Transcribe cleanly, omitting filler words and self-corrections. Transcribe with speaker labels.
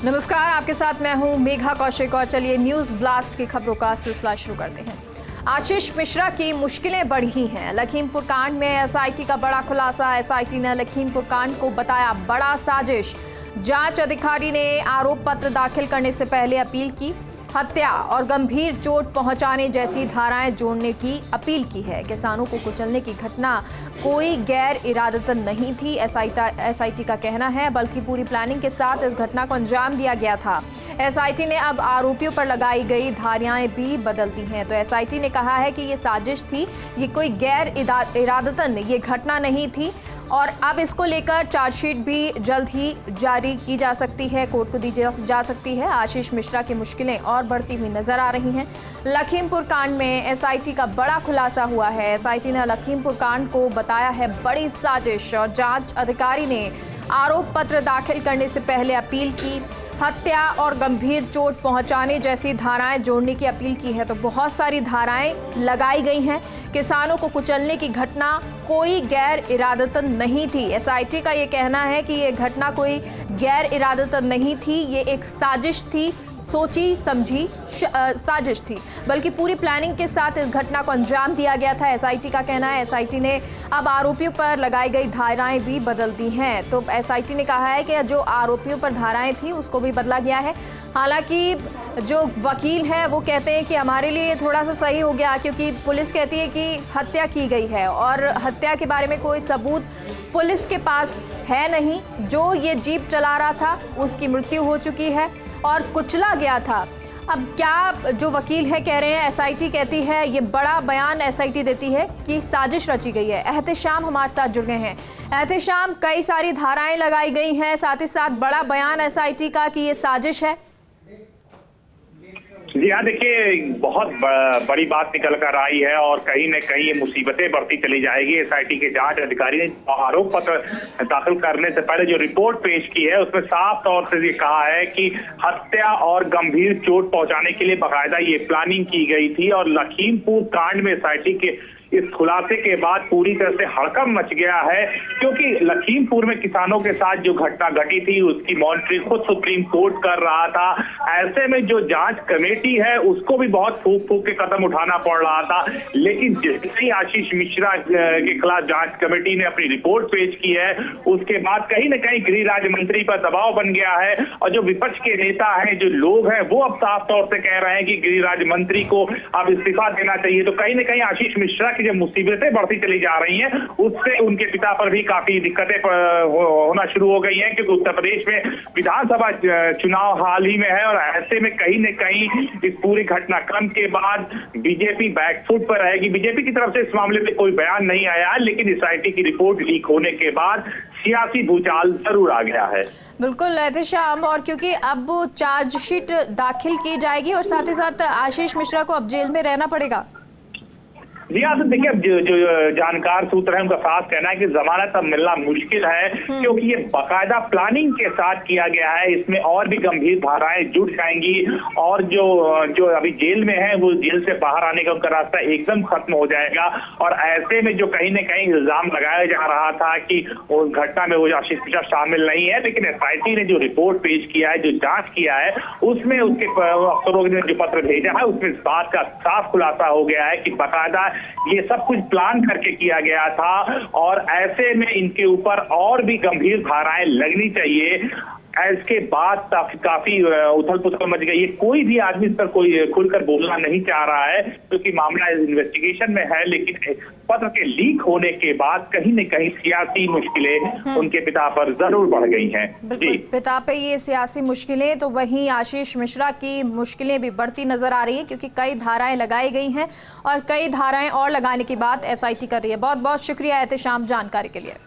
Speaker 1: नमस्कार, आपके साथ मैं हूं मेघा कौशिक और चलिए न्यूज ब्लास्ट की खबरों का सिलसिला शुरू करते हैं। आशीष मिश्रा की मुश्किलें बढ़ी हैं। लखीमपुर कांड में एसआईटी का बड़ा खुलासा। एसआईटी ने लखीमपुर कांड को बताया बड़ा साजिश। जांच अधिकारी ने आरोप पत्र दाखिल करने से पहले अपील की। हत्या और गंभीर चोट पहुंचाने जैसी धाराएं जोड़ने की अपील की है। किसानों को कुचलने की घटना कोई गैर इरादतन नहीं थी, एसआईटी का कहना है, बल्कि पूरी प्लानिंग के साथ इस घटना को अंजाम दिया गया था। एसआईटी ने अब आरोपियों पर लगाई गई धाराएं भी बदल दी हैं। तो एसआईटी ने कहा है कि ये साजिश थी, ये कोई गैर इरादतन ये घटना नहीं थी और अब इसको लेकर चार्जशीट भी जल्द ही जारी की जा सकती है, कोर्ट को दी जा सकती है। आशीष मिश्रा की मुश्किलें और बढ़ती हुई नजर आ रही हैं। लखीमपुर कांड में एसआईटी का बड़ा खुलासा हुआ है। एसआईटी ने लखीमपुर कांड को बताया है बड़ी साजिश और जांच अधिकारी ने आरोप पत्र दाखिल करने से पहले अपील की। हत्या और गंभीर चोट पहुंचाने जैसी धाराएं जोड़ने की अपील की है। तो बहुत सारी धाराएं लगाई गई हैं। किसानों को कुचलने की घटना कोई गैर इरादतन नहीं थी। एसआईटी का ये कहना है कि ये घटना कोई गैर इरादतन नहीं थी, ये एक साजिश थी, सोची समझी साजिश थी, बल्कि पूरी प्लानिंग के साथ इस घटना को अंजाम दिया गया था। एसआईटी का कहना है। एसआईटी ने अब आरोपियों पर लगाई गई धाराएं भी बदल दी हैं। तो एसआईटी ने कहा है कि जो आरोपियों पर धाराएं थी उसको भी बदला गया है। हालांकि जो वकील है वो कहते हैं कि हमारे लिए थोड़ा सा सही हो गया, क्योंकि पुलिस कहती है कि हत्या की गई है और हत्या के बारे में कोई सबूत पुलिस के पास है नहीं। जो ये जीप चला रहा था उसकी मृत्यु हो चुकी है और कुचला गया था। अब क्या जो वकील है कह रहे हैं, एसआईटी कहती है, ये बड़ा बयान एसआईटी देती है कि साजिश रची गई है। एहतेशाम हमारे साथ जुड़ गए हैं। एहतेशाम, कई सारी धाराएं लगाई गई हैं, साथ ही साथ बड़ा बयान एसआईटी का कि ये साजिश है।
Speaker 2: जी हाँ, देखिए बहुत बड़ी बात निकल कर आई है और कहीं न कहीं ये मुसीबतें बढ़ती चली जाएगी। एसआईटी के जांच अधिकारी ने आरोप पत्र दाखिल करने से पहले जो रिपोर्ट पेश की है उसमें साफ तौर से ये कहा है कि हत्या और गंभीर चोट पहुंचाने के लिए बाकायदा ये प्लानिंग की गई थी। और लखीमपुर कांड में एसआईटी के इस खुलासे के बाद पूरी तरह से हड़कंप मच गया है, क्योंकि लखीमपुर में किसानों के साथ जो घटना घटी थी उसकी मॉनिटरिंग खुद सुप्रीम कोर्ट कर रहा था। ऐसे में जो जांच कमेटी है उसको भी बहुत फूक फूक के कदम उठाना पड़ रहा था। लेकिन जैसे ही आशीष मिश्रा के खिलाफ जांच कमेटी ने अपनी रिपोर्ट पेश की है उसके बाद कहीं न कहीं गृह राज्य मंत्री पर दबाव बन गया है और जो विपक्ष के नेता हैं, जो लोग हैं, वो अब साफ तौर से कह रहे हैं कि गृह राज्य मंत्री को अब इस्तीफा देना चाहिए। तो कहीं न कहीं आशीष मिश्रा की जो मुसीबतें बढ़ती चली जा रही हैं उससे उनके पिता पर भी काफी दिक्कतें होना शुरू हो गई हैं, क्योंकि उत्तर प्रदेश में विधानसभा चुनाव हाल ही में है और ऐसे में कहीं न कहीं इस पूरे घटनाक्रम के बाद बीजेपी बैकफुट पर रहेगी। बीजेपी की तरफ से इस मामले में कोई बयान नहीं आया है, लेकिन एसआईटी की रिपोर्ट लीक होने के बाद सियासी भूचाल जरूर आ गया है।
Speaker 1: बिल्कुल एहतेशाम, और क्योंकि अब चार्जशीट दाखिल की जाएगी और साथ ही साथ आशीष मिश्रा को अब जेल में रहना पड़ेगा।
Speaker 2: जी हाँ, तो देखिए जो जानकार सूत्र है उनका साफ कहना है कि जमानत अब मिलना मुश्किल है, क्योंकि ये बाकायदा प्लानिंग के साथ किया गया है। इसमें और भी गंभीर धाराएं जुड़ जाएंगी और जो अभी जेल में है वो जेल से बाहर आने का उनका रास्ता एकदम खत्म हो जाएगा। और ऐसे में जो कहीं न कहीं इल्जाम लगाया जा रहा था कि उस घटना में वो आशीष मिश्रा शामिल नहीं है, लेकिन एसआईटी ने जो रिपोर्ट पेश किया है, जो जांच किया है, उसमें उसके अफसरों ने जो पत्र भेजा है उसमें इस बात का साफ खुलासा हो गया है कि बाकायदा ये सब कुछ प्लान करके किया गया था और ऐसे में इनके ऊपर और भी गंभीर धाराएं लगनी चाहिए। इसके बाद काफी उथल पुथल मच गई है। कोई भी आदमी इस पर कोई खुलकर बोलना नहीं चाह रहा है, क्योंकि मामला इन्वेस्टिगेशन में है। लेकिन पत्र के लीक होने के बाद कहीं न कहीं सियासी मुश्किलें उनके पिता पर जरूर बढ़ गई हैं।
Speaker 1: बिल्कुल, पिता पे ये सियासी मुश्किलें, तो वहीं आशीष मिश्रा की मुश्किलें भी बढ़ती नजर आ रही है, क्योंकि कई धाराएं लगाई गई हैं और कई धाराएं और लगाने की बात एसआईटी कर रही है। बहुत बहुत शुक्रिया एहतेशाम जानकारी के लिए।